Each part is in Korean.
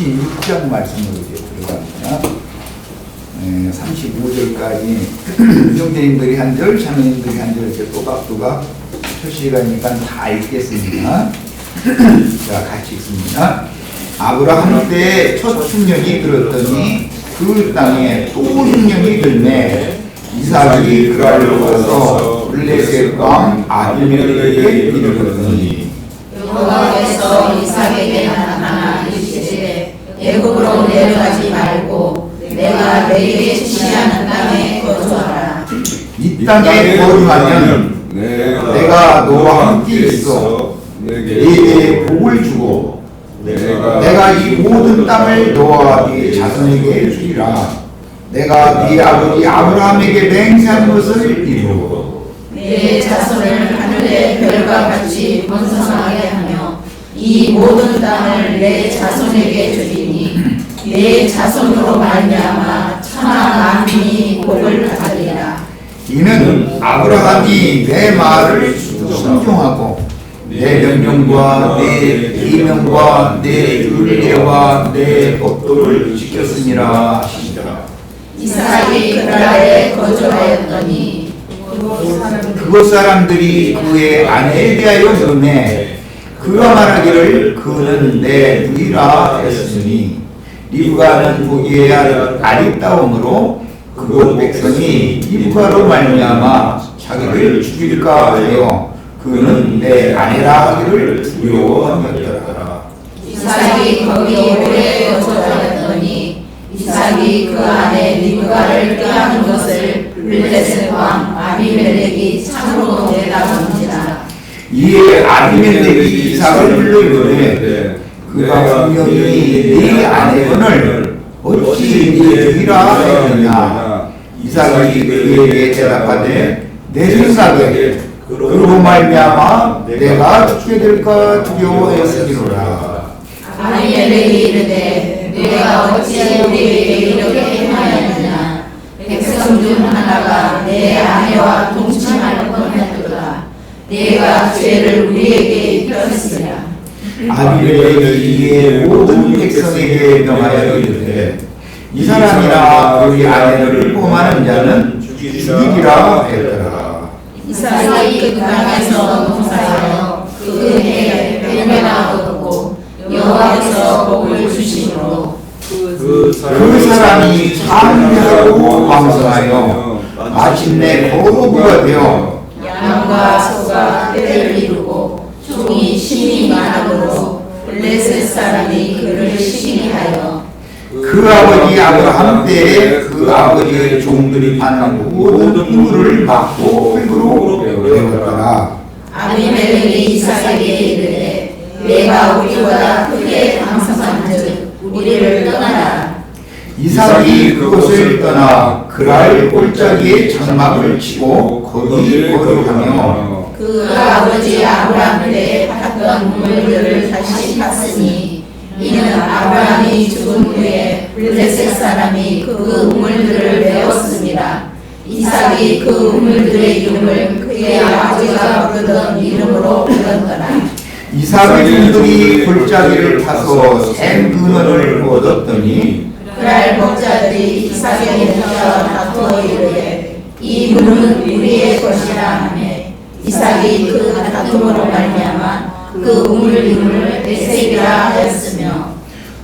36장 말씀으로 이제 들어갑니다. 35절까지 형제님들이 한 절, 자매님들이 한 절 이렇게 또박또박 표시가니까 다 읽겠습니다. 자, 같이 읽습니다. 아브라함 때 첫 흉년이 들었더니 그 땅에 또 흉년이 들매 이삭이 그랄로 가서 블레셋 왕 아비멜렉에게 이르렀더니 여호와께서 이삭에게 나타나 이르시되 애굽으로 내려가지 말고 내가 너에게 지시하는 땅에 거주하라. 이 땅에 거주하면 내가 너와 함께 있어 네게 복을 주고 내가 이 모든 땅을 너와 네 자손에게 주리라. 내가 네 아버지 아브라함에게 맹세한 것을 이루고 네 자손을 하늘의 별과 같이 번성하게 하며 이 모든 땅을 내 자손에게 주리니 내 자손으로 말미암아 천하 만민이 복을 받으리라. 이는 아브라함이 내 말을 순종하고 내 명령과 내 계명과 내 율례와 내 법도를 지켰으니라 하시니라. 이삭이 그랄에 거주하였더니 그곳 사람들이 그의 아내에 대하여 물으매 그가 말하기를 그는 내 누이라 하였으니 리브가는 보기에 아리따움으로 그곳 백성이 리브가로 말미암아 자기를 죽일까 하여 그는 내 아내라 하기를 두려워하였더라. 이삭이 거기 오래 거주하였더니 이삭이 그 아내 리브가를 꾀하는 것을 블레셋 왕 아비멜렉이 참으로 내다본지라. 이에 아비멜렉이 이삭을 불러 이르되 그가 분명히 네 아내분을 어찌 네 누이라 하였느냐. 이삭이 그에게 대답하되 내 생각에 그로 말미암아 내가 죽게 될까 두려워하였으니로라. 아비멜렉이 이르되 내가 어찌 우리에게 이렇게 행하였느냐. 백성 중 하나가 내 아내와 동침할 뻔했도다. 내가 죄를 우리에게 입혔으리라. 아비멜렉이 이에 모든 백성에게 명하여 이르되 이 사람이나 그의 아내를 뽀마는 자는 죽이리라 하였더라. 이삭이 그 땅에서 농사하여 그 해에 벨메나 얻고 여호와께서 복을 주심으로 그 사람이 장대하고 왕성하여 마침내 거부가 되어 양과 소가 때를 이루고 종이 심히 많으므로 블레셋 사람이 그를 시기하여 그 아버지 아브라함 때에 그 아버지의 종들이 받는 모든 임무를 맡고 흙으로 배웠더라. 아비멜렉이 이삭에게 이르되 내가 우리보다 크게 강성한즉 우리를 떠나라. 이삭이 그곳을 떠나 그랄 골짜기에 장막을 치고 거기 거주하며 그 아버지 아브라함 때 팠던 우물들을 다시 팠으니 이는 아브라함이 죽은 후에 블레셋 사람이 그 우물들을 메웠습니다. 이삭이 그 우물들의 이름을 그의 아버지가 부르던 이름으로 불렀더라. 이삭의 종들이 골짜기를 파서 샘 근원을 얻었더니 그랄 목자들이 이삭에게 묻혀 다투어 이르되 이 물은 우리의 것이라 하며 이삭이 그 다툼으로 말미암아 그 우물 이름을 에색이라 하였으며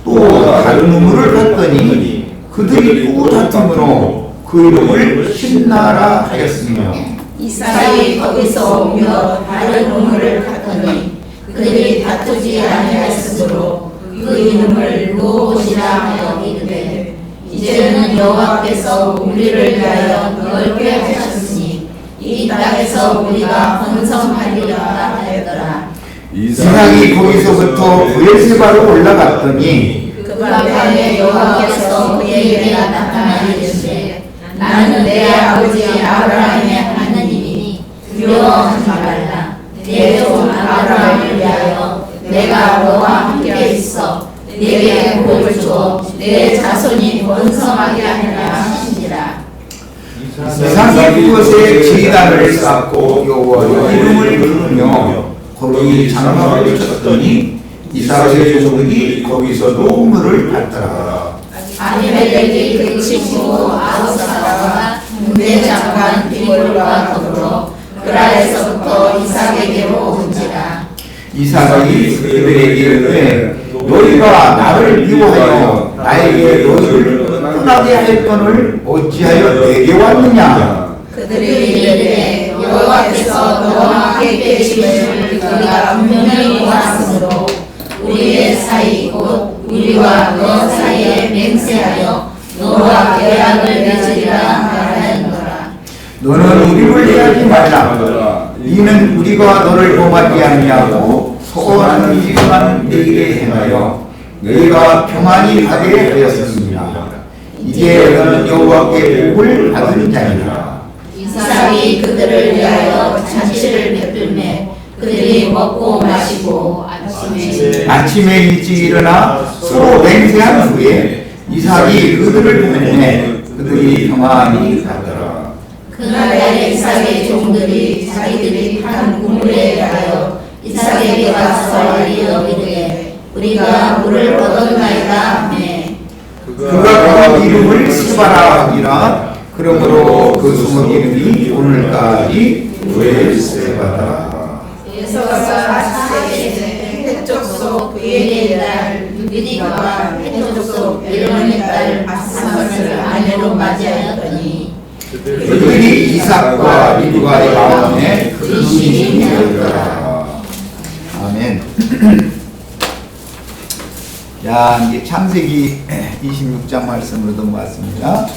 또 다른 우물을 봤더니 그들이 또 다툼으로 그 이름을 신나라 하였으며 이삭이 거기서 오며 다른 우물을 갔더니 그들이 다투지 아니하였으므로 그 이름을 루옷이라 하여 이르되 이제는 여호와께서 우리를 위하여 넓게 하셨으니 이 땅에서 우리가 번성하리라 하였더라. 이삭이 거기서부터 브엘세바로 올라갔더니 그 밤에 여호와께서 그에게 나타나 이르시되 나는 내 아버지 아브라함의 하나님이니 두려워하지 말라. 내 종 아브라함을 위하여 내가 너와 함께 있어 내게 복을 주어 내 자손이 번성하게 하리라 하시니라. 이삭이 그것에 제단을 쌓고 여호와의 이름을 부르며 거기 장막을 쳤더니 이삭의 종들이 거기서도 물을 받더라. 아비멜렉이 그 친구 아우사와 군대 장관 비골과 더불어 그랄에서부터 이삭에게로 온지라. 이삭이 그들에게 이르되 너희가 나를 미워하여 나에게 너희를 떠나게 할 건을 어찌하여 내게 왔느냐. 그들이 이르되 여호와께서 너와 함께 계심을 우리가 분명히 보았으므로 우리의 사이 곧 우리와 너 사이에 맹세하여 너와 계약을 맺으리라 말하였노라. 너는 우리를 해하지 말라. 이는 우리가 너를 범하지 아니하고 소원하는 일만 내게 행하여 너희가 평안히 가게 하였습니다. 이제 너는 여호와께 복을 받은 자니라. 이삭이 그들을 위하여 잔치를 베풀매 그들이 먹고 마시고 아침에 일찍 일어나 서로 맹세한 후에 이삭이 그들을 보내 그들이 평안히 가더라. 그날에 이삭의 종들이 자기들이 판 우물에 대하여 이삭에게 와서 알리어 이르되 우리가 물을 얻었나이다 하매 그가 그 이름을 스바라 하니라. 그러므로 그 수목 이름이 오늘까지 우엘세바다. 에서가 사세에 해족속 부엘의 딸 유디가 해족속 엘론의 딸 바스맛을 아내로 맞이하였더니 그들이 이삭과 리브가의 마음에 근심이 되었더라. 아멘. 자, 이제 창세기 26장 말씀으로 넘어왔습니다.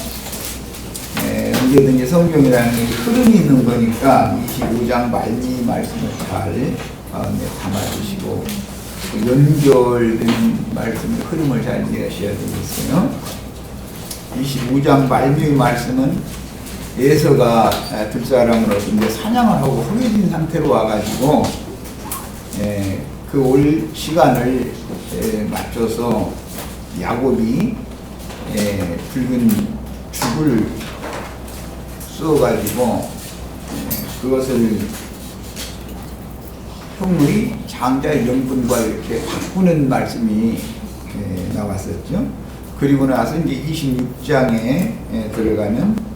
언제든지 성경이라는 게 흐름이 있는 거니까 25장 말미 말씀을 잘 담아주시고 연결된 말씀의 흐름을 잘 이해하셔야 되겠어요. 25장 말미의 말씀은 에서가 들사람으로서 이제 사냥을 하고 허기진 상태로 와가지고 그 올 시간을 맞춰서 야곱이 붉은 죽을 쏘가지고 그것을 형의 장자의 명분과 이렇게 바꾸는 말씀이 나왔었죠. 그리고 나서 이제 26장에 들어가는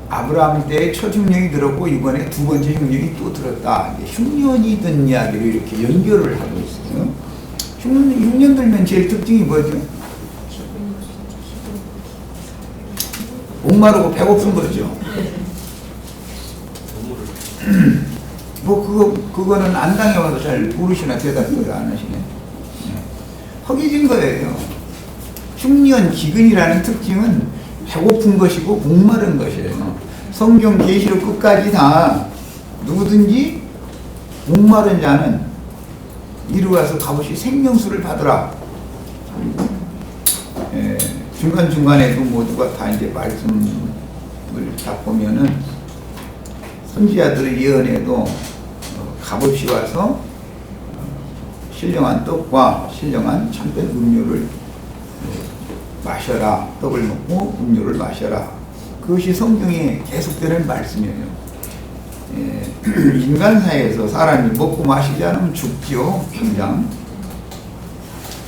아브라함 때 첫 흉년이 들었고 이번에 두 번째 흉년이 또 들었다. 흉년이 든 이야기를 이렇게 연결을 하고 있어요. 흉년 들면 제일 특징이 뭐죠? 목마르고 배고픈 거죠. 그거는 안 당해와서 잘 모르시나 대답을 안 하시네. 허기진 거예요. 흉년, 기근이라는 특징은 배고픈 것이고 목마른 것이에요. 성경 계시록 끝까지 다 누구든지 목마른 자는 이리 와서 값없이 생명수를 받으라. 중간중간에도 모두가 다 이제 말씀을 다 보면은 선지자들의 예언에도 값없이 와서 신령한 떡과 신령한 참된 음료를 마셔라. 떡을 먹고 음료를 마셔라. 그것이 성경에 계속되는 말씀이에요. 인간사회에서 사람이 먹고 마시지 않으면 죽지요. 당장.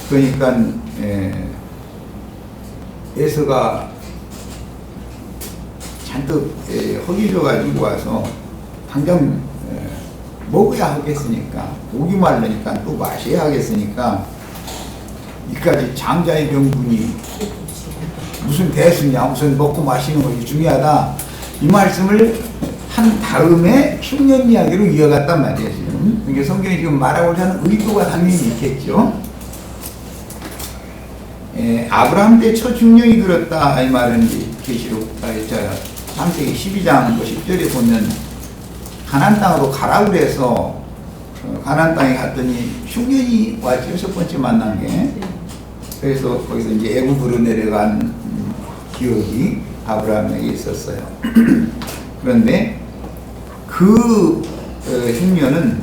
그러니까 에서가 잔뜩 허기져가지고 와서 당장 먹어야 하겠으니까 목이 마르니까 또 마셔야 하겠으니까 이까지 장자의 명분이 무슨 대수냐 무슨 먹고 마시는 것이 중요하다 이 말씀을 한 다음에 흉년 이야기로 이어갔단 말이에요. 지금 이게 성경이 지금 말하고자 하는 의도가 당연히 있겠죠. 아브라함 때 첫 흉년이 들었다 이 말은 계시록 창세기 12장 10절에 보면 가나안 땅으로 가라 그래서 가나안 땅에 갔더니 흉년이 왔죠. 첫 번째 만난 게. 그래서 거기서 이제 애굽으로 내려간 기억이 아브라함에게 있었어요. 그런데 그 흉년은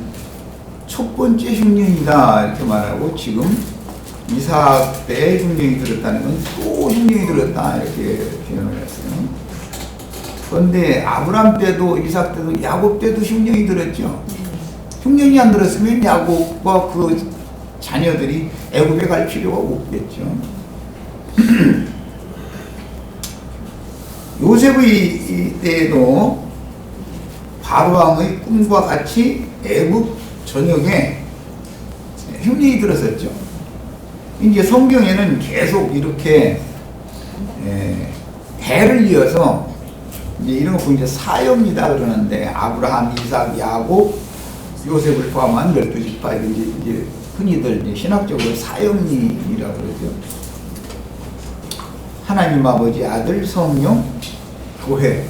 첫 번째 흉년이다 이렇게 말하고 지금 이삭 때 흉년이 들었다는 건 또 흉년이 들었다 이렇게 표현을 했어요. 그런데 아브라함 때도 이삭 때도 야곱 때도 흉년이 들었죠. 흉년이 안 들었으면 야곱과 그 자녀들이 애굽에 갈 필요가 없겠죠. 요셉의 때에도 바로왕의 꿈과 같이 애굽 전역에 흉년이 들었었죠. 이제 성경에는 계속 이렇게 대를 이어서 이제 이런 거 보면 이제 사형이다 그러는데, 아브라함, 이삭, 야곱, 요셉을 포함한 12지파, 이제 흔히들 이제 신학적으로 사형이라고 그러죠. 하나님 아버지, 아들, 성령, 교회.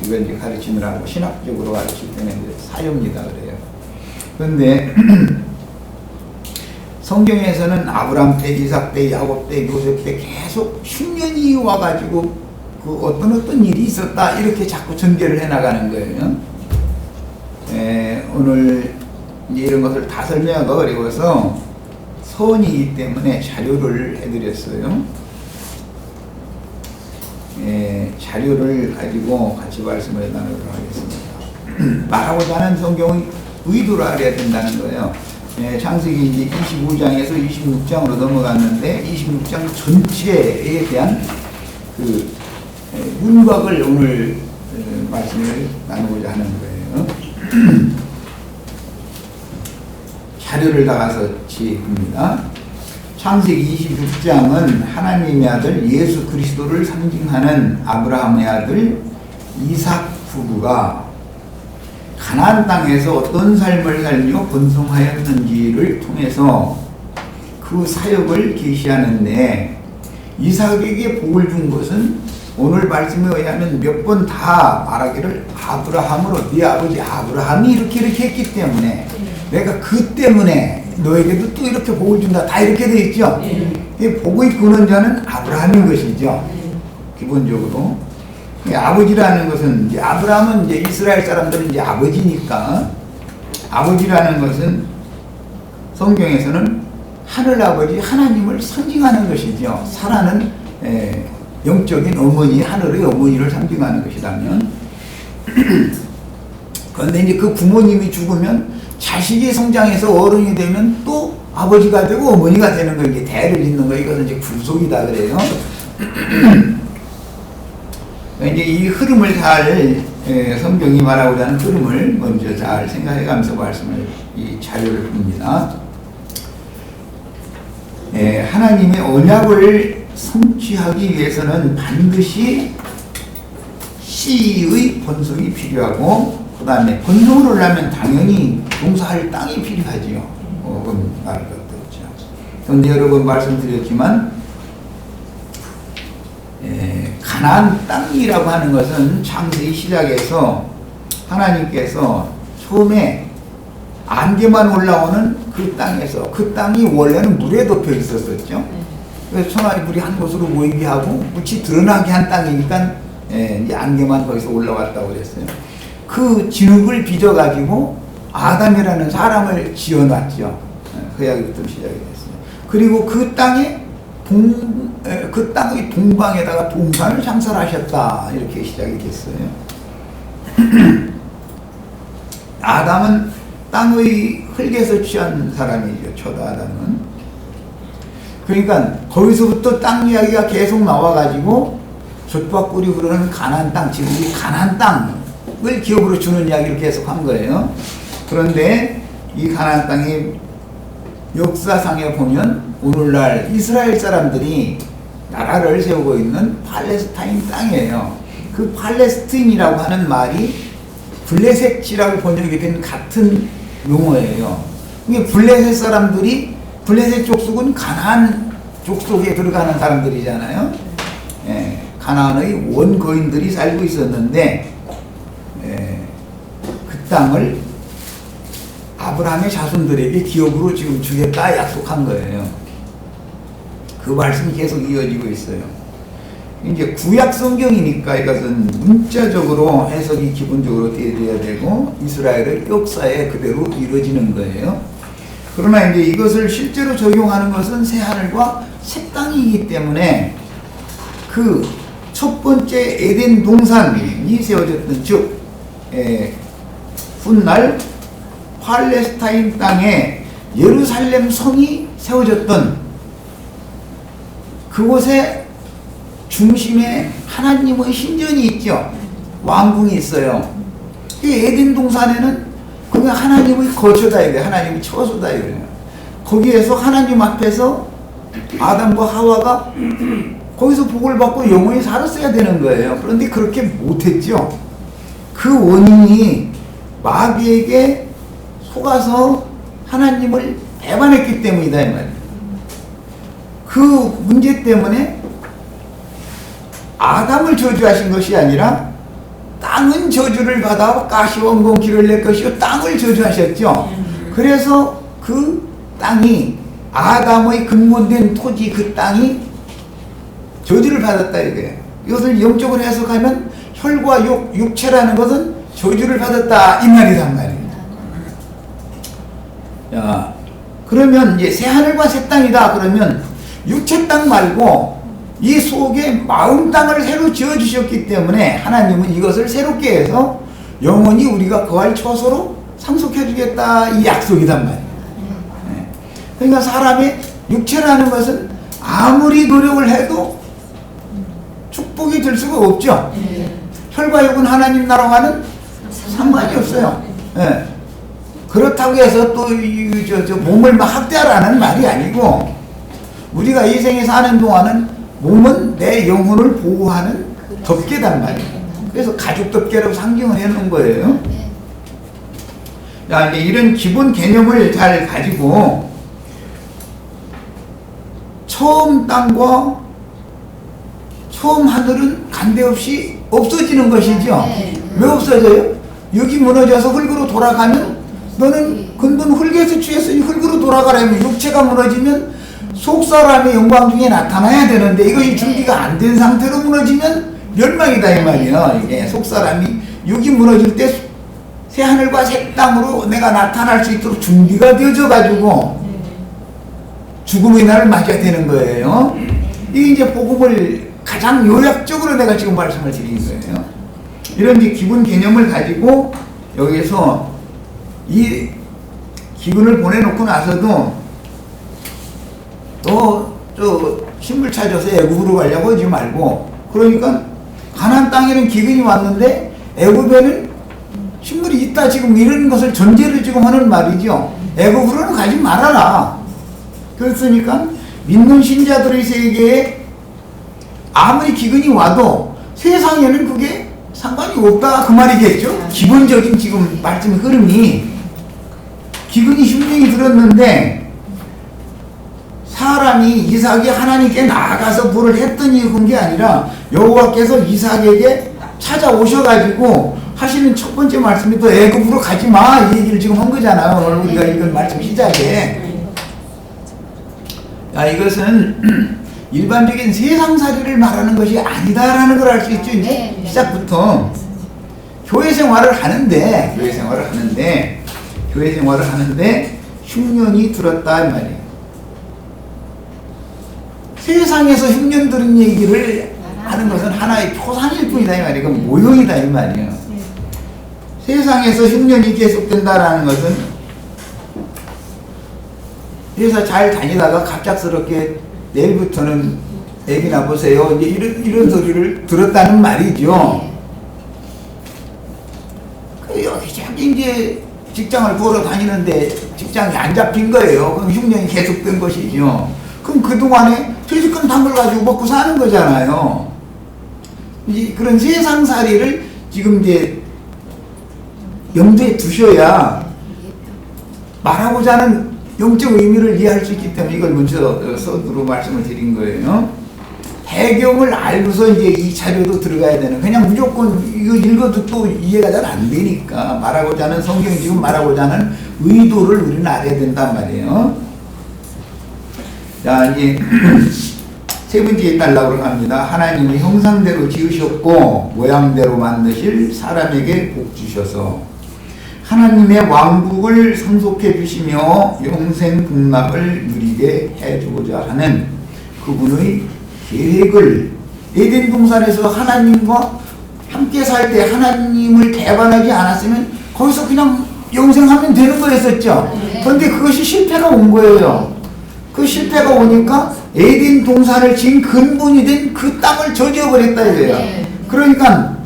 이걸 이제 가르치느라고 신학적으로 가르칠 때는 이제 사형이다 그래요. 그런데 성경에서는 아브라함 때, 이삭 때, 야곱 때, 요셉 때 계속 흉년이 와가지고 그 어떤 일이 있었다 이렇게 자꾸 전개를 해나가는 거예요. 오늘 이제 이런 것을 다 설명하기가 어려워서 서원이기 때문에 자료를 해드렸어요. 자료를 가지고 같이 말씀을 나누도록 하겠습니다. 말하고자 하는 성경의 의도를 알아야 된다는 거예요. 창세기 이제 25장에서 26장으로 넘어갔는데 26장 전체에 대한 그 윤곽을 오늘 말씀을 나누고자 하는 거예요. 자료를 다 같이 봅니다. 창세기 26장은 하나님의 아들 예수 그리스도를 상징하는 아브라함의 아들 이삭 부부가 가나안 땅에서 어떤 삶을 살며 번성하였는지를 통해서 그 사역을 계시하는데, 이삭에게 복을 준 것은 오늘 말씀에 의하면 몇 번 다 말하기를 아브라함으로, 네 아버지 아브라함이 이렇게 했기 때문에 내가 그 때문에 너에게도 또 이렇게 복을 준다, 다 이렇게 돼 있죠. 복의 근원자는 아브라함인 것이죠. 기본적으로 아버지라는 것은, 이제 아브라함은 이제 이스라엘 사람들은 이제 아버지니까, 아버지라는 것은 성경에서는 하늘 아버지 하나님을 상징하는 것이죠. 사라는 영적인 어머니, 하늘의 어머니를 상징하는 것이라면, 그런데 이제 그 부모님이 죽으면 자식이 성장해서 어른이 되면 또 아버지가 되고 어머니가 되는 거, 이게 대를 잇는 거, 이것은 이제 구속이다 그래요. 이제 이 흐름을 잘, 성경이 말하고자 하는 흐름을 먼저 잘 생각해 가면서 말씀을, 이 자료를 봅니다. 하나님의 언약을 성취하기 위해서는 반드시 씨의 번성이 필요하고, 그 다음에 번성을 하려면 당연히 종사할 땅이 필요하지요. 그건 말할 것도 없죠. 그런데 여러 번 말씀드렸지만, 가나안 땅이라고 하는 것은 창세기 시작에서 하나님께서 처음에 안개만 올라오는 그 땅에서, 그 땅이 원래는 물에 덮여 있었었죠. 그래서 천하의 물이 한 곳으로 모이게 하고 물이 드러나게 한 땅이니까 이제 안개만 거기서 올라왔다고 그랬어요. 그 진흙을 빚어가지고 아담이라는 사람을 지어놨죠. 그 이야기부터 시작이 됐어요. 그리고 그 땅에 그 땅의 동방에다가 동산을 창설하셨다, 이렇게 시작이 됐어요. 아담은 땅의 흙에서 취한 사람이죠. 초도 아담은. 그러니까 거기서부터 땅 이야기가 계속 나와가지고 젖과 꿀이 흐르는 가나안 땅, 지금 이 가나안 땅을 기업으로 주는 이야기를 계속 한 거예요. 그런데 이 가나안 땅이 역사상에 보면 오늘날 이스라엘 사람들이 나라를 세우고 있는 팔레스타인 땅이에요. 그 팔레스틴이라고 하는 말이 블레셋이라고 번역이 된 같은 용어예요. 이게 블레셋 사람들이, 블레셋 족속은 가나안 족속에 들어가는 사람들이잖아요. 가나안의 원거인들이 살고 있었는데, 그 땅을 아브라함의 자손들에게 기업으로 지금 주겠다 약속한 거예요. 그 말씀이 계속 이어지고 있어요. 이제 구약 성경이니까 이것은 문자적으로 해석이 기본적으로 되어야 되고 이스라엘의 역사에 그대로 이루어지는 거예요. 그러나 이제 이것을 실제로 적용하는 것은 새 하늘과 새 땅이기 때문에 그 첫 번째 에덴 동산이 세워졌던, 즉 훗날 팔레스타인 땅에 예루살렘 성이 세워졌던 그곳에 중심에 하나님의 신전이 있죠. 왕궁이 있어요. 이 에덴 동산에는 그게 하나님의 거처다 이거예요. 하나님의 처소다 이거예요. 거기에서 하나님 앞에서 아담과 하와가 거기서 복을 받고 영원히 살았어야 되는 거예요. 그런데 그렇게 못했죠. 그 원인이 마귀에게 속아서 하나님을 배반했기 때문이다 이 말이에요. 그 문제 때문에 아담을 저주하신 것이 아니라 땅은 저주를 받아 가시원공 길을 낼 것이요 땅을 저주하셨죠. 그래서 그 땅이 아담의 근본된 토지 그 땅이 저주를 받았다 이거예요. 이것을 영적으로 해석하면 혈과 육체라는 것은 저주를 받았다 이 말이란 말이에요. 야, 그러면 이제 새 하늘과 새 땅이다 그러면 육체 땅 말고 이 속에 마음 땅을 새로 지어주셨기 때문에 하나님은 이것을 새롭게 해서 영원히 우리가 거할 처소로 상속해주겠다 이 약속이란 말이에요. 네. 그러니까 사람의 육체라는 것은 아무리 노력을 해도 축복이 될 수가 없죠. 혈과 육은 하나님 나라와는 상관이 없어요. 네. 그렇다고 해서 또 몸을 막 학대하라는 말이 아니고 우리가 이 생에 사는 동안은 몸은 내 영혼을 보호하는 덮개단 말이에요. 그래서 가죽 덮개라고 상징을 해놓은 거예요. 자, 이제 이런 기본 개념을 잘 가지고 처음 땅과 처음 하늘은 간데없이 없어지는 것이죠. 왜 없어져요? 여기 무너져서 흙으로 돌아가면 너는 근본 흙에서 취했으니 흙으로 돌아가려면 육체가 무너지면 속사람의 영광 중에 나타나야 되는데 이것이 준비가 안 된 상태로 무너지면 멸망이다 이 말이에요. 이게 속사람이 육이 무너질 때 새 하늘과 새 땅으로 내가 나타날 수 있도록 준비가 되어져 가지고 죽음의 날을 맞아야 되는 거예요. 이게 이제 복음을 가장 요약적으로 내가 지금 말씀을 드린 거예요. 이런 이제 기본 개념을 가지고 여기서 이 기근을 보내놓고 나서도 또 신물 찾아서 애굽으로 가려고 하지 말고 그러니까 가나안 땅에는 기근이 왔는데 애굽에는 신물이 있다 지금 이런 것을 전제를 지금 하는 말이죠. 애굽으로는 가지 말아라. 그렇으니까 믿는 신자들의 세계에 아무리 기근이 와도 세상에는 그게 상관이 없다 그 말이겠죠. 기본적인 지금 말씀 흐름이 기근이 10년이 들었는데 사람이 이삭이 하나님께 나아가서 불을 했더니 그런 게 아니라 여호와께서 이삭에게 찾아오셔가지고 하시는 첫 번째 말씀이 또 애굽으로 가지 마 이 얘기를 지금 한 거잖아요. 오늘 우리가 읽은 말씀 시작에. 야, 이것은 일반적인 세상살이를 말하는 것이 아니다라는 걸 알 수 있죠. 이제 시작부터 교회 생활을 하는데 흉년이 들었다 이 말이에요. 세상에서 흉년 들은 얘기를 하는 것은 하나의 표상일 뿐이다 이 말이에요. 이건 모형이다 이 말이에요. 세상에서 흉년이 계속된다라는 것은 회사 잘 다니다가 갑작스럽게 내일부터는 애기 낳으세요 이제 이런 소리를 들었다는 말이죠. 여기저기 이제 직장을 구하러 다니는데 직장이 안 잡힌 거예요. 그럼 흉년이 계속된 것이죠. 그럼 그동안에 퇴직금 단걸 가지고 먹고 사는 거잖아요. 이제 그런 세상살이를 지금 이제 염두에 두셔야 말하고자 하는 영적 의미를 이해할 수 있기 때문에 이걸 먼저 서두로 말씀을 드린 거예요. 배경을 알고서 이제 이 자료도 들어가야 되는, 그냥 무조건 이거 읽어도 또 이해가 잘 안 되니까 말하고자 하는 성경이 지금 말하고자 하는 의도를 우리는 알아야 된단 말이에요. 자, 이제 세 번째 달라고 합니다. 하나님이 형상대로 지으셨고 모양대로 만드실 사람에게 복 주셔서 하나님의 왕국을 상속해 주시며 영생 복락을 누리게 해주고자 하는 그분의 계획을, 에덴 동산에서 하나님과 함께 살 때 하나님을 배반하지 않았으면 거기서 그냥 영생하면 되는 거였었죠. 네. 그런데 그것이 실패가 온 거예요. 그 실패가 오니까 에덴 동산을 지은 근본이 된 그 땅을 저지어버렸다 이거예요. 네. 그러니까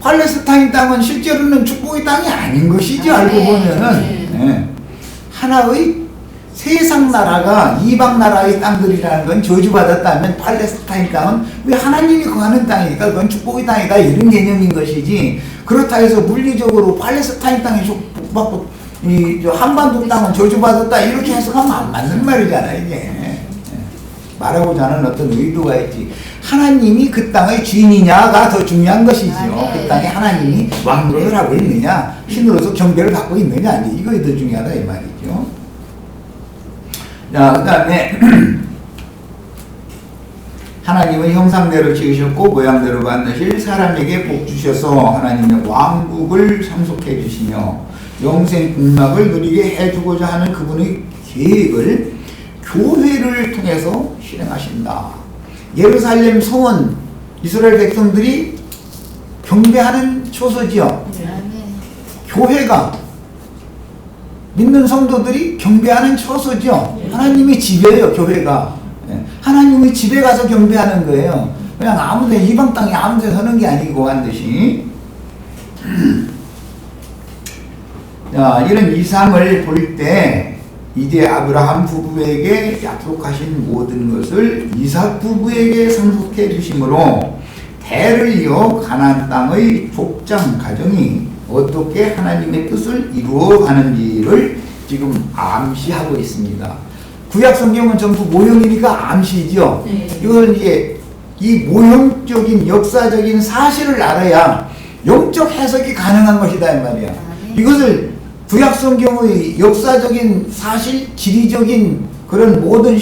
팔레스타인 땅은 실제로는 축복의 땅이 아닌 것이죠. 알고 네. 보면은 네. 하나의 세상 나라가 이방 나라의 땅들이라는 건 저주받았다면 팔레스타인 땅은 왜 하나님이 거하는 땅이니까 그건 축복의 땅이다 이런 개념인 것이지, 그렇다 해서 물리적으로 팔레스타인 땅이 축복받고 이 한반도 땅은 저주받았다 이렇게 해석하면 안 맞는 말이잖아요. 이게 말하고자 하는 어떤 의도가 있지. 하나님이 그 땅의 주인이냐가 더 중요한 것이지요. 네. 그 땅에 하나님이 왕노릇을 하고 있느냐, 신으로서 경배를 받고 있느냐, 이거에 더 중요하다 이 말이죠. 자, 그 다음에 하나님은 형상대로 지으셨고 모양대로 만드실 사람에게 복 주셔서 하나님의 왕국을 상속해 주시며 영생 국락을 누리게 해주고자 하는 그분의 계획을 교회를 통해서 실행하신다. 예루살렘 성은 이스라엘 백성들이 경배하는 초소지요. 교회가 믿는 성도들이 경배하는 처소죠. 하나님의 집이에요. 교회가 하나님의 집에 가서 경배하는 거예요. 그냥 아무데 이방 땅에 아무데 서는 게 아니고 반드시. 자, 이런 이상을 볼 때 이제 아브라함 부부에게 약속하신 모든 것을 이삭 부부에게 상속해 주심으로 대를 이어 가나안 땅의 족장 가정이 어떻게 하나님의 뜻을 이루어 가는지를 지금 암시하고 있습니다. 구약 성경은 전부 모형이니까 암시죠. 네. 이걸 이제 이 모형적인 역사적인 사실을 알아야 영적 해석이 가능한 것이다 이 말이야. 이것을 구약 성경의 역사적인 사실, 지리적인 그런 모든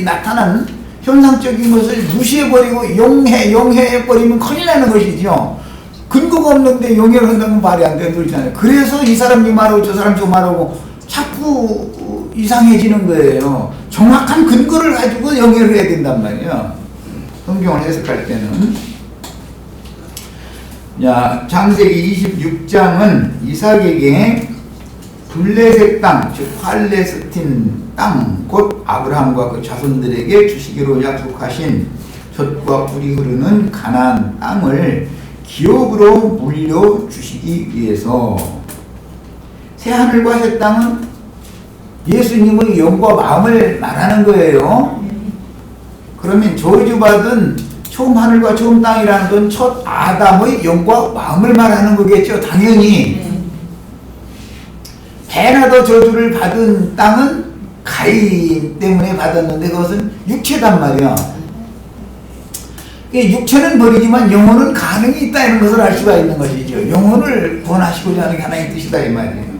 나타난 현상적인 것을 무시해버리고 용해버리면 큰일 나는 것이죠. 근거가 없는데 용해를 한다면 말이 안 되는 거잖아요. 그래서 이 사람이 말하고 저 사람 저 말하고 자꾸 이상해지는 거예요. 정확한 근거를 가지고 용해를 해야 된단 말이에요. 성경을 해석할 때는. 자, 창세기 26장은 이삭에게 블레셋 땅, 즉 팔레스틴 땅, 곧 아브라함과 그 자손들에게 주시기로 약속하신 젖과 꿀이 흐르는 가나안 땅을 기업으로 물려주시기 위해서, 새하늘과 새 땅은 예수님의 영과 마음을 말하는 거예요. 그러면 저주받은 처음 하늘과 처음 땅이라는 건 첫 아담의 영과 마음을 말하는 거겠죠. 당연히. 배나 더 저주를 받은 땅은 가인 때문에 받았는데 그것은 육체단 말이야. 육체는 버리지만 영혼은 가능이 있다는 것을 알 수가 있는 것이죠. 영혼을 구원하시고자 하는 게 하나님의 뜻이다 이 말이에요.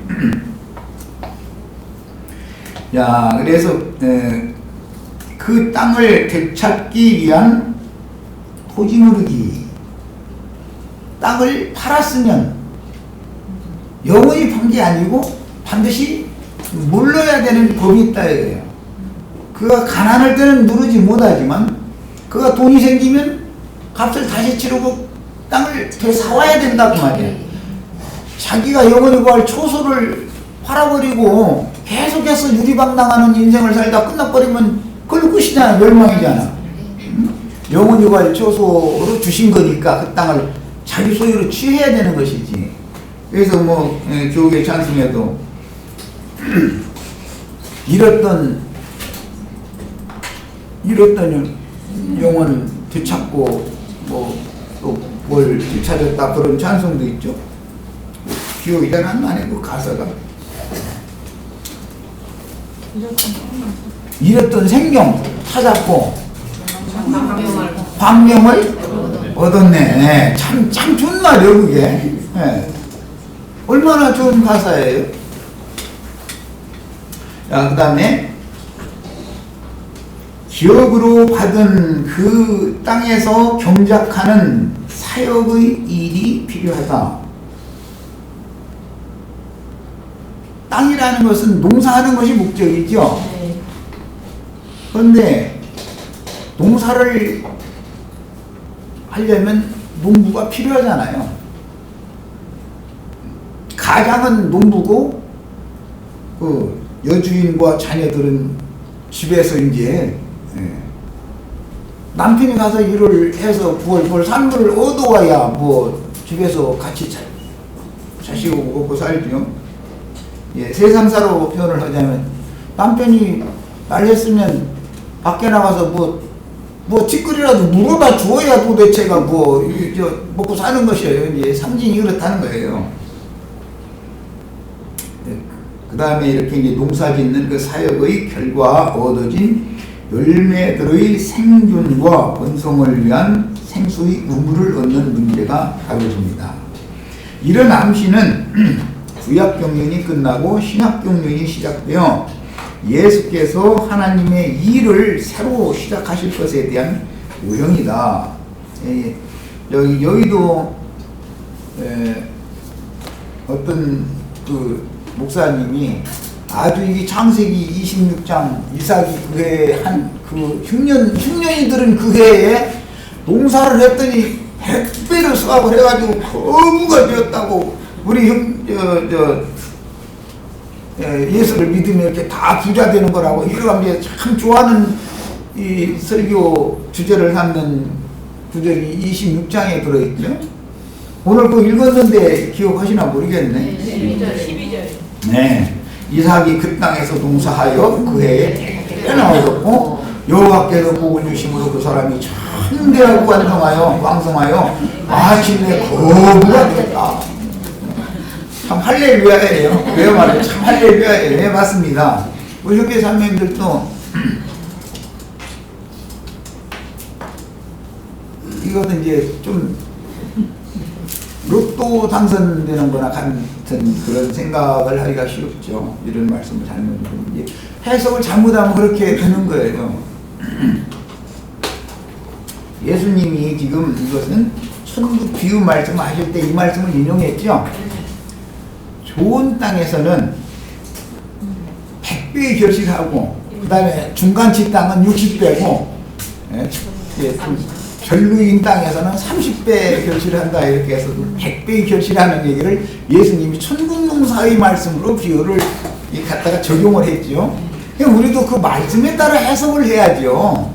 자, 그래서 그 땅을 되찾기 위한 토지 누르기, 땅을 팔았으면 영원히 판 게 아니고 반드시 물러야 되는 법이 있다 이거예요. 그가 가난할 때는 누르지 못하지만 그가 돈이 생기면 값을 다시 치르고 땅을 되사와야 된다고 말이에요. 자기가 영원히 구할 초소를 팔아버리고 계속해서 유리방랑하는 인생을 살다 끝나버리면 그걸로 끝이잖아. 멸망이잖아. 영원히 구할 초소로 주신 거니까 그 땅을 자기 소유로 취해야 되는 것이지. 그래서 뭐 교회 찬송에도 잃었던 영혼을 되찾고 뭐 또 뭘 되찾았다 그런 찬송도 있죠. 기억이 잘 안 나네 그 가사가. 잃었던 생명 찾았고 광명을 얻었네. 참 좋은 말이에요 그게. 네. 얼마나 좋은 가사예요. 자, 그 다음에 기업으로 받은 그 땅에서 경작하는 사역의 일이 필요하다. 땅이라는 것은 농사하는 것이 목적이죠. 그런데 농사를 하려면 농부가 필요하잖아요. 가장은 농부고 그 여주인과 자녀들은 집에서 이제 남편이 가서 일을 해서 그걸 산물을 얻어와야 뭐 집에서 같이 자식하고 먹고 살죠. 예, 세상사로 표현을 하자면 남편이 말했으면 밖에 나가서 뭐 티끌이라도 물어다 주어야 도대체가 먹고 사는 것이에요. 이제 상징이 그렇다는 거예요. 그 다음에 이렇게 이제 농사 짓는 그 사역의 결과 얻어진 열매들의 생존과 번성을 위한 생수의 우물을 얻는 문제가 다뤄집니다. 이런 암시는 구약 경륜이 끝나고 신약 경륜이 시작되어 예수께서 하나님의 일을 새로 시작하실 것에 대한 요령이다. 여기도 어떤 그 목사님이 아주 이 창세기 26장 이삭이 그 해에 그 흉년이들은 그 해에 농사를 했더니 100배를 수확을 해가지고 거부가 되었다고 우리 예수를 믿으면 이렇게 다 부자 되는 거라고 이러가 이제 참 좋아하는 이 설교 주제를 삼는 구절이 26장에 들어있죠. 오늘 그 읽었는데 기억하시나 모르겠네. 12절. 네. 이삭이 그 땅에서 농사하여 그 해에 꽤나 얻었고 여호와께서 복을 주심으로 그 사람이 천대하고 왕성하여 마침내 거부가 되었다. 참 할렐루야예요. 왜 말해요? 참 할렐루야예요. 네, 맞습니다. 우리 협회 사모님들도 이거는 이제 좀 로또 당선되는 거나 같은 그런 생각을 하기가 쉽죠. 이런 말씀을 잘못하면 해석을 잘못하면 그렇게 되는 거예요. 예수님이 지금 이것은 천국 비유 말씀 하실 때 이 말씀을 인용했죠. 좋은 땅에서는 100배의 결실하고 그 다음에 중간치 땅은 60배고 별루인 땅에서는 30배 결실한다 이렇게 해서 100배의 결실하는 얘기를 예수님이 천국농사의 말씀으로 비유를 갖다가 적용을 했죠. 우리도 그 말씀에 따라 해석을 해야죠.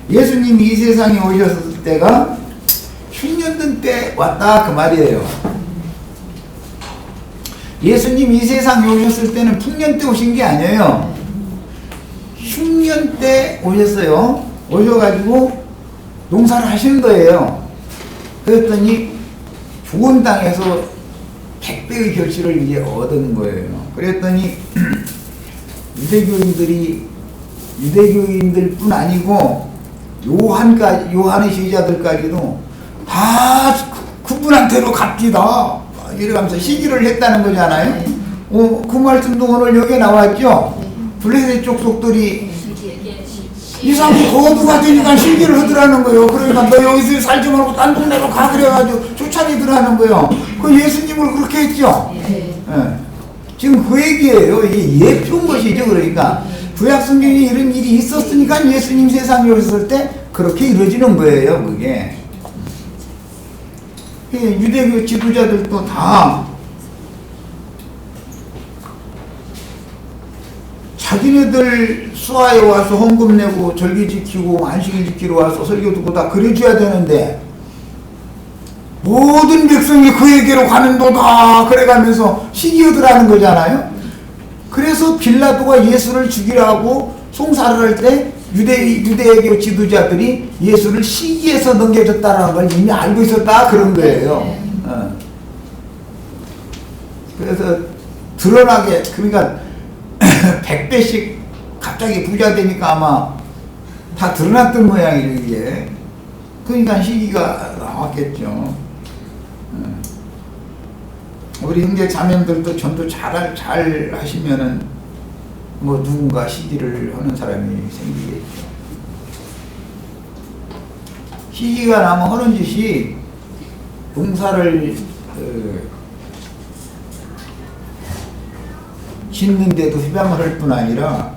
예수님이 이 세상에 오셨을 때가 흉년된 때 왔다 그 말이에요. 예수님이 이 세상에 오셨을 때는 풍년 때 오신 게 아니에요. 흉년 때 오셨어요. 오셔가지고 농사를 하시는 거예요. 그랬더니 좋은 땅에서 100배의 결실을 이제 얻은 거예요. 그랬더니 유대교인들 뿐 아니고 요한의 제자들까지도 다 그분한테로 갑시다 이러면서 시기를 했다는 거잖아요. 그 말씀도 오늘 여기에 나왔죠. 블레셋 족속들이 이삭이 거부가 되니까 시기를 하더라는 거예요. 그러니까 너 여기서 살지 말고 딴 동네로 가 그래가지고 쫓아내더라는 거예요. 그 예수님을 그렇게 했죠. 지금 그 얘기예요. 이게 예표인 것이죠. 그러니까 구약 성경에 이런 일이 있었으니까 예수님 세상에 오셨을 때 그렇게 이루어지는 거예요. 그게 유대교 지도자들도 다 자기네들 수하에 와서 헌금 내고 절기 지키고 안식일 지키러 와서 설교 듣고 다 그래줘야 되는데 모든 백성이 그에게로 가는도다 그래가면서 시기하더라는 거잖아요. 그래서 빌라도가 예수를 죽이라고 송사를 할 때 유대교 지도자들이 예수를 시기에서 넘겨줬다는 걸 이미 알고 있었다 그런 거예요. 그래서 드러나게 그러니까 100배씩 갑자기 부자 되니까 아마 다 드러났던 모양이에요 이게. 그러니까 시기가 나왔겠죠. 우리 형제 자매들도 전도 잘 하시면은 뭐 누군가 시기를 하는 사람이 생기겠죠. 시기가 나면 하는 짓이 농사를 짓는데도 휘방을 할 뿐 아니라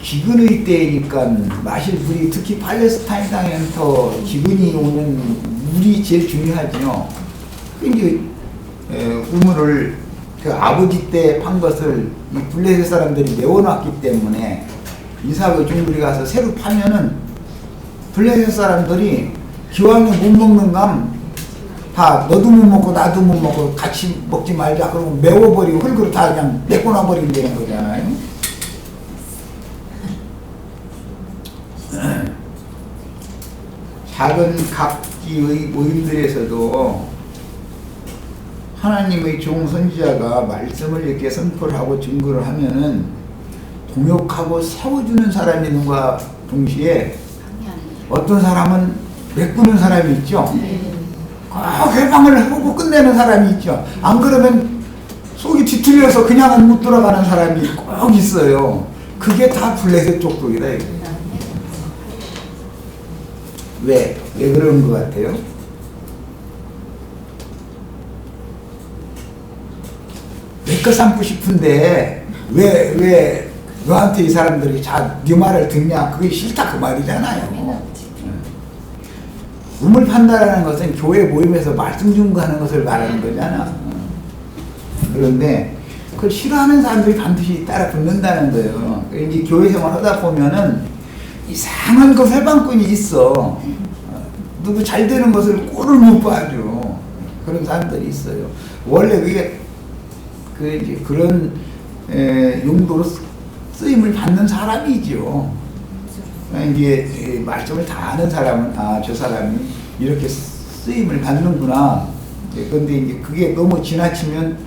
기근의 때니까 마실 물이 특히 팔레스타인 땅에는 더 기근이 오는 물이 제일 중요하죠. 이제 우물을 그 아버지 때 판 것을 이 블레셋 사람들이 메워놨기 때문에 이삭의 중굴에 가서 새로 파면은 블레셋 사람들이 기왕에 못 먹는 감 다 너도 못 먹고 나도 못 먹고 같이 먹지 말자 그러고 메워버리고 흙으로 다 그냥 메꿔놔버리면 되는 거잖아요. 작은 각지의 모임들에서도 하나님의 종 선지자가 말씀을 이렇게 선포를 하고 증거를 하면은 동역하고 세워주는 사람이 있는가 동시에 어떤 사람은 메꾸는 사람이 있죠. 꼭 회방을 하고 끝내는 사람이 있죠. 안 그러면 속이 뒤틀려서 그냥은 못 돌아가는 사람이 꼭 있어요. 그게 다 블레셋 족속이다. 왜 그런 것 같아요? 내거 삼고 싶은데 왜 너한테 이 사람들이 네 말을 듣냐? 그게 싫다 그 말이잖아요. 우물 판다라는 것은 교회 모임에서 말씀 증거하는 것을 말하는 거잖아. 그런데 그걸 싫어하는 사람들이 반드시 따라 붙는다는 거예요. 이제 교회 생활 하다 보면은 이상한 그 회방꾼이 있어. 누구 잘 되는 것을 꼴을 못 봐줘. 그런 사람들이 있어요. 원래 그게 그런 용도로 쓰임을 받는 사람이죠. 이제 말씀을 다 아는 사람은 저 사람이 이렇게 쓰임을 받는구나. 그런데 이제 그게 너무 지나치면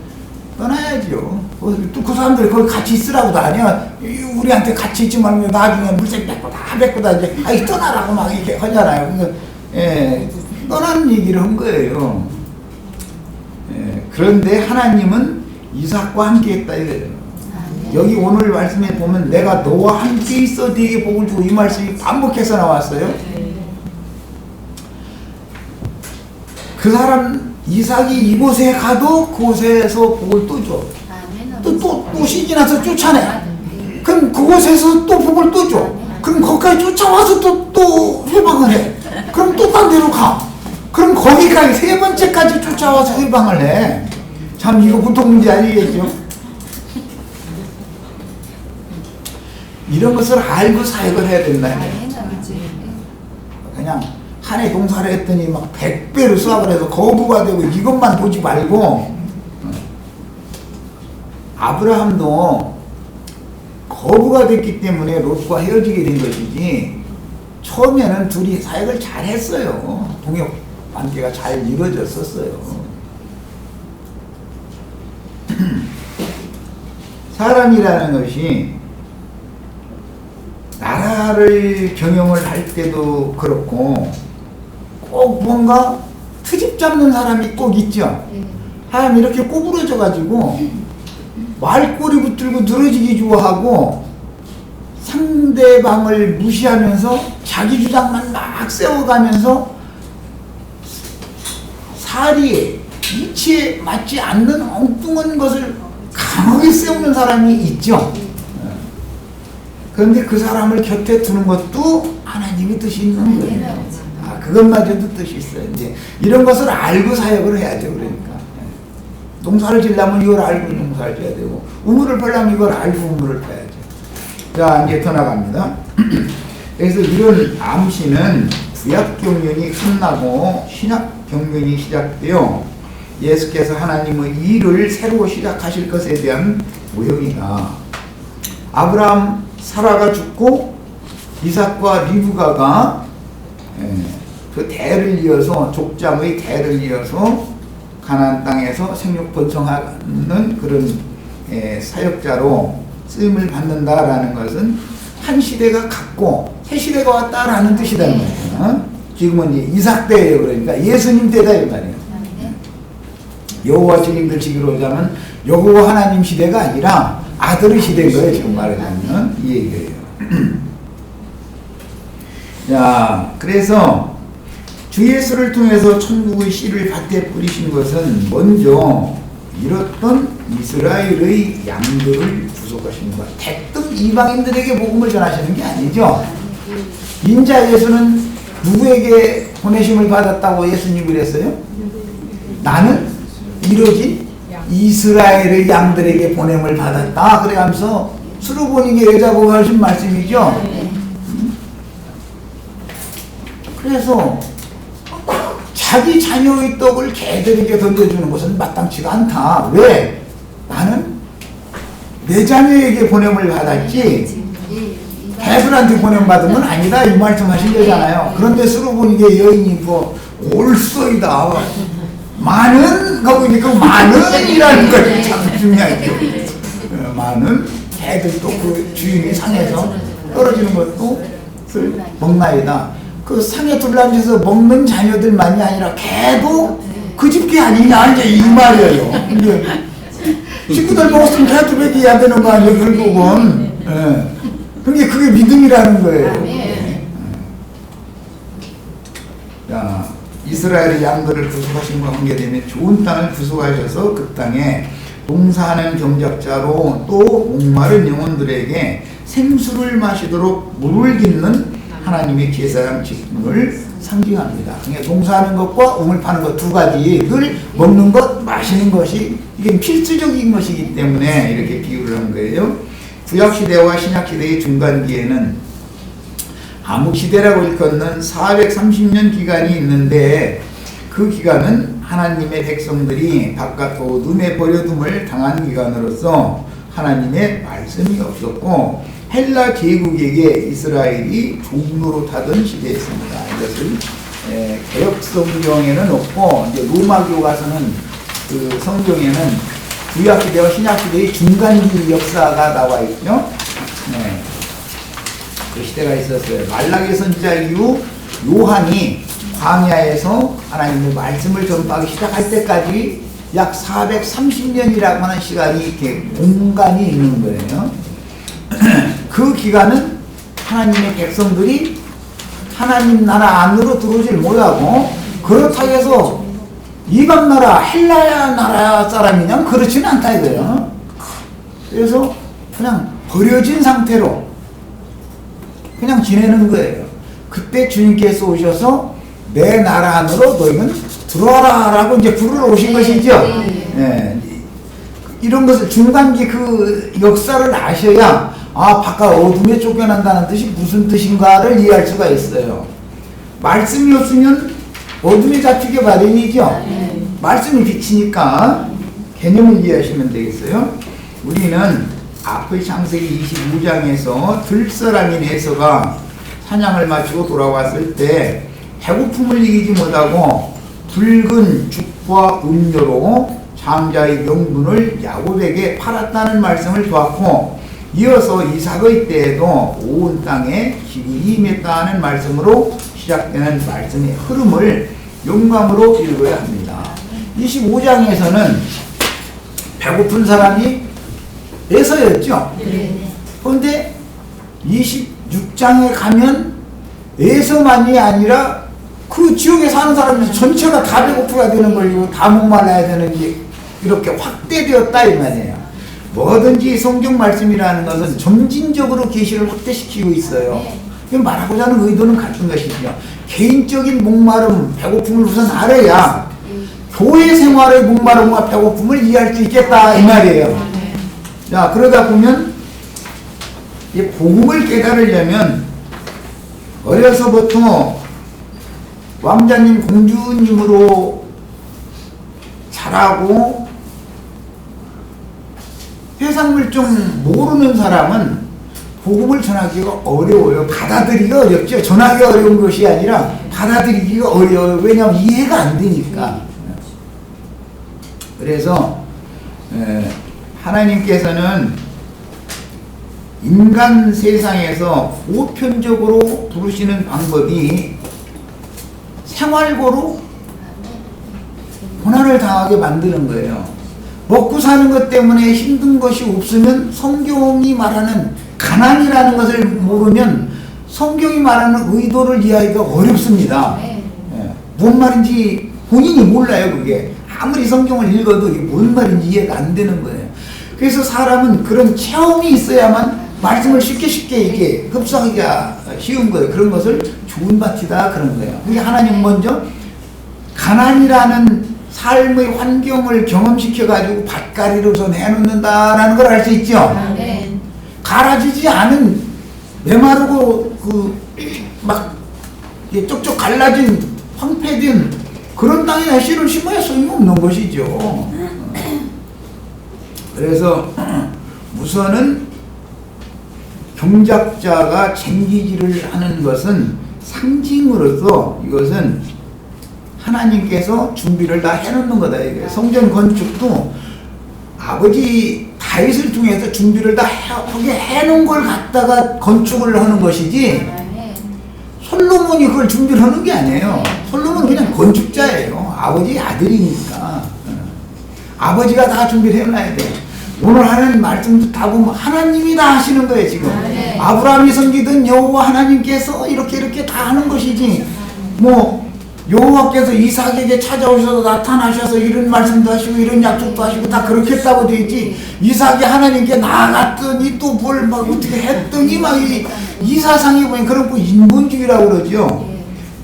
떠나야죠. 또 그 사람들이 거기 같이 있으라고도 아니야. 우리한테 같이 있지 말고 나중에 물색 뱉고 다 이제 아이 떠나라고 막 이렇게 하잖아요. 떠나는 얘기를 한 거예요. 그런데 하나님은 이삭과 함께 했다 이거예요. 여기 오늘 말씀에 보면 내가 너와 함께 있어 네게 복을 주고 이 말씀이 반복해서 나왔어요. 그 사람 이삭이 이곳에 가도 그곳에서 복을 또 줘. 또 시지나서 쫓아내. 그럼 그곳에서 또 복을 또 줘. 그럼 거기까지 쫓아와서 또 회방을 해. 그럼 또 딴 데로 가. 그럼 거기까지 세 번째까지 쫓아와서 회방을 해. 참 이거 보통 문제 아니겠죠? 이런 것을 알고 사역을 해야 된다. 그냥 한 해 봉사를 했더니 막 100배로 수확을 해서 거부가 되고 이것만 보지 말고 아브라함도 거부가 됐기 때문에 롯과 헤어지게 된 것이지 처음에는 둘이 사역을 잘 했어요. 동역 관계가 잘 이루어졌었어요. 사람이라는 것이 나라를 경영을 할 때도 그렇고 꼭 뭔가 트집 잡는 사람이 꼭 있죠. 사람이 이렇게 꼬부러져 가지고 말꼬리 붙들고 늘어지기 좋아하고 상대방을 무시하면서 자기 주장만 막 세워가면서 사리에 이치에 맞지 않는 엉뚱한 것을 강하게 세우는 사람이 있죠. 그런데 그 사람을 곁에 두는 것도 하나님의 뜻이 있는 거예요. 그것마저도 뜻이 있어요. 이제 이런 것을 알고 사역을 해야죠. 그러니까 농사를 지려면 이걸 알고 농사를 져야 되고 우물을 팔려면 이걸 알고 우물을 파야죠. 자, 이제 더 나갑니다. 그래서 이런 암시는 구약 경륜이 끝나고 신약 경륜이 시작되어 예수께서 하나님의 일을 새로 시작하실 것에 대한 모형이다. 아브라함 사라가 죽고 이삭과 리브가가 그 대를 이어서 족장의 대를 이어서 가나안 땅에서 생육 번성하는 그런 사역자로 쓰임을 받는다라는 것은 한 시대가 갔고 새 시대가 왔다라는 뜻이라는 거예요. 지금은 이제 이삭 때예요. 그러니까 예수님 때다 이 말이에요. 여호와 주님들 시기로 오자면 여호와 하나님 시대가 아니라 아들의 시대인 거예요. 지금 말하자면 이 얘기예요. 자, 그래서 주 예수를 통해서 천국의 씨를 밭에 뿌리신 것은 먼저 잃었던 이스라엘의 양들을 구속하시는 것. 대뜸 이방인들에게 복음을 전하시는 게 아니죠. 인자 예수는 누구에게 보내심을 받았다고 예수님이 그랬어요? 나는 이루어진 이스라엘의 양들에게 보냄을 받았다. 그래가면서 수르보니게 여자보고 하신 말씀이죠. 그래서 자기 자녀의 떡을 개들에게 던져주는 것은 마땅치가 않다. 왜? 나는 내 자녀에게 보냄을 받았지 개들한테 보냄 받은 건 아니다 이 말씀하신 거잖아요. 그런데 수르보니게 여인이 뭐 올소이다 많은 거고 그 많은이라는 걸 참 중요하죠. 많은 개들 또 그 주인이 상에서 떨어지는 것도 먹나이다. 그 상에 둘러앉아서 먹는 자녀들만이 아니라 개도 그 집 개 아니냐 이제 이 말이에요. 근데 식구들 먹었으면 개도 먹여야 되는 거 아니에요 결국은. 그게 믿음이라는 거예요. 자, 이스라엘의 양들을 구속하신 과 관계되면 좋은 땅을 구속하셔서 그 땅에 농사하는 경작자로 또 목마른 영혼들에게 생수를 마시도록 물을 깃는 하나님의 제사장 직분을 상징합니다. 그러니까 농사하는 것과 우물 파는 것 두 가지를 먹는 것, 마시는 것이 이게 필수적인 것이기 때문에 이렇게 비유를 한 거예요. 구약시대와 신약시대의 중간기에는 암흑시대라고 일컫는 430년 기간이 있는데 그 기간은 하나님의 백성들이 바깥 어둠에 버려둠을 당한 기간으로서 하나님의 말씀이 없었고 헬라 제국에게 이스라엘이 종로로 타던 시대였습니다. 이것을 개혁 성경에는 없고 이제 로마 교과서는 그 성경에는 구약 시대와 신약 시대의 중간기 역사가 나와 있죠. 네. 그 시대가 있었어요. 말라기 선지자 이후 요한이 광야에서 하나님의 말씀을 전파하기 시작할 때까지 약 430년이라고 하는 시간이 이렇게 공간이 있는 거예요. 그 기간은 하나님의 백성들이 하나님 나라 안으로 들어오질 못하고 그렇다고 해서 이방 나라 헬라 나라 사람이냐 그렇지는 않다 이거예요. 그래서 그냥 버려진 상태로 그냥 지내는 거예요. 그때 주님께서 오셔서 내 나라 안으로 너희는 들어와라 라고 이제 부르러 오신 것이죠. 네. 이런 것을 중간기 그 역사를 아셔야 바깥 어둠에 쫓겨난다는 뜻이 무슨 뜻인가를 이해할 수가 있어요. 말씀이 없으면 어둠에 잡히게 마련이죠. 말씀이 빛이니까 개념을 이해하시면 되겠어요. 우리는 앞의 창세기 25장에서 들사람인 에서가 사냥을 마치고 돌아왔을 때 배고픔을 이기지 못하고 붉은 죽과 음료로 장자의 명분을 야곱에게 팔았다는 말씀을 보았고 이어서 이삭의 때에도 온 땅에 기근이 임했다는 말씀으로 시작되는 말씀의 흐름을 용감으로 읽어야 합니다. 25장에서는 배고픈 사람이 에서였죠. 그런데 26장에 가면 에서만이 아니라 그 지역에 사는 사람들 전체가 다 배고프가 되는 걸로 다 목말라야 되는 게 이렇게 확대되었다 이 말이에요. 뭐든지 성경 말씀이라는 것은 점진적으로 계시를 확대시키고 있어요. 말하고자 하는 의도는 같은 것이죠. 개인적인 목마름, 배고픔을 우선 알아야 교회 생활의 목마름과 배고픔을 이해할 수 있겠다 이 말이에요. 자, 그러다 보면 이 복음을 깨달으려면 어려서부터 왕자님 공주님으로 자라고 세상을 좀 모르는 사람은 복음을 전하기가 어려워요. 받아들이기가 어렵죠. 전하기가 어려운 것이 아니라 받아들이기가 어려워요. 왜냐하면 이해가 안 되니까. 그래서 하나님께서는 인간 세상에서 보편적으로 부르시는 방법이 생활고로 고난을 당하게 만드는 거예요. 먹고 사는 것 때문에 힘든 것이 없으면 성경이 말하는 가난이라는 것을 모르면 성경이 말하는 의도를 이해하기가 어렵습니다. 뭔 말인지 본인이 몰라요. 그게 아무리 성경을 읽어도 이게 뭔 말인지 이해가 안 되는 거예요. 그래서 사람은 그런 체험이 있어야만 말씀을 쉽게 이게 흡수하기가 쉬운 거예요. 그런 것을 좋은 밭이다 그런 거예요. 그게 하나님 먼저 가난이라는 삶의 환경을 경험시켜가지고 밭가리로서 내놓는다라는 걸 알 수 있죠. 아멘. 갈아지지 않은 메마르고 막 쪽쪽 갈라진 황폐된 그런 땅에 씨를 심어야 소용없는 것이죠. 그래서 우선은 경작자가 쟁기질을 하는 것은 상징으로서 이것은 하나님께서 준비를 다 해놓는 거다. 이게 성전 건축도 아버지 다윗을 통해서 준비를 다 해놓은 걸 갖다가 건축을 하는 것이지 솔로몬이 그걸 준비를 하는 게 아니에요. 솔로몬은 그냥 건축자예요. 아버지 아들이니까. 아버지가 다 준비를 해놔야 돼. 오늘 하는 말씀도 다 보면 하나님이 다 하시는 거예요. 지금 아브라함이 섬기던 여호와 하나님께서 이렇게 다 하는 것이지, 뭐 여호와께서 이삭에게 찾아오셔서 나타나셔서 이런 말씀도 하시고 이런 약속도 하시고 다 그렇게 했다고 되지, 이삭이 하나님께 나아갔더니 또 뭘 막 어떻게 했더니 막 이 사상이 보면 그런 거 인본주의라고 그러죠.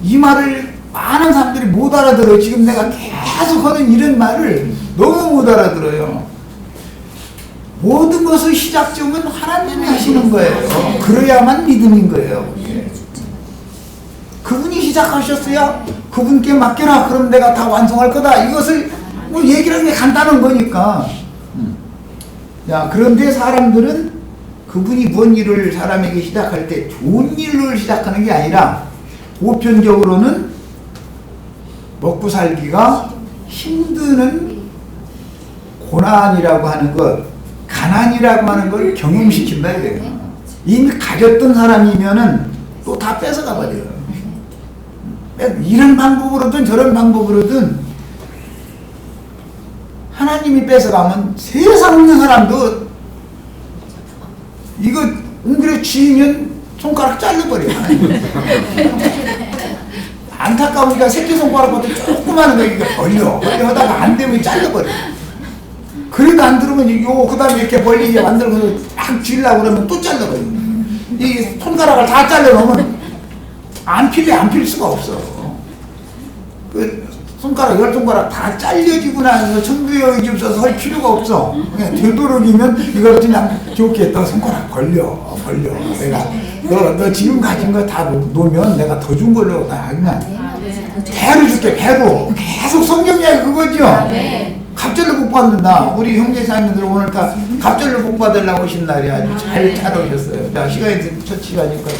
이 말을 많은 사람들이 못 알아들어요. 지금 내가 계속 하는 이런 말을 너무 못 알아들어요. 모든 것의 시작점은 하나님이 하시는 거예요. 그래야만 믿음인 거예요. 그분이 시작하셨어야 그분께 맡겨라. 그럼 내가 다 완성할 거다. 이것을 뭐 얘기를 하는 게 간단한 거니까. 자, 그런데 사람들은 그분이 뭔 일을 사람에게 시작할 때 좋은 일로 시작하는 게 아니라 보편적으로는 먹고 살기가 힘드는 고난이라고 하는 것, 가난이라고 하는 걸 경험시킨다 이거예요. 이미 가졌던 사람이면은 또 다 뺏어가 버려요. 이런 방법으로든 저런 방법으로든 하나님이 뺏어가면 세상 없는 사람도 이거 웅그레 쥐면 손가락 잘라버려. 안타까우니까 새끼손가락보다 조그마한 거 이거 벌려 하다가 안 되면 잘라버려. 그래도 안 들으면 그 다음에 이렇게 벌리게 만들고 막 쥐려고 그러면 또 잘라버려. 이 손가락을 다 잘라놓으면 안 필 수가 없어. 그 손가락 10손가락 다 잘려지고 나서 청두에 없어서 할 필요가 없어. 그냥 되도록이면 이걸 그냥 좋게 너 손가락 벌려. 내가 너 지금 가진 거 다 놓으면 내가 더 준 걸로 그냥 배로 줄게. 배로. 계속 성경 이야기 그거죠. 갑절로 복 받는다. 우리 형제자매들 오늘 다 갑절로 복 받으려고 오신 날이 아주 잘 오셨어요. 자, 시간이 첫 시간이니까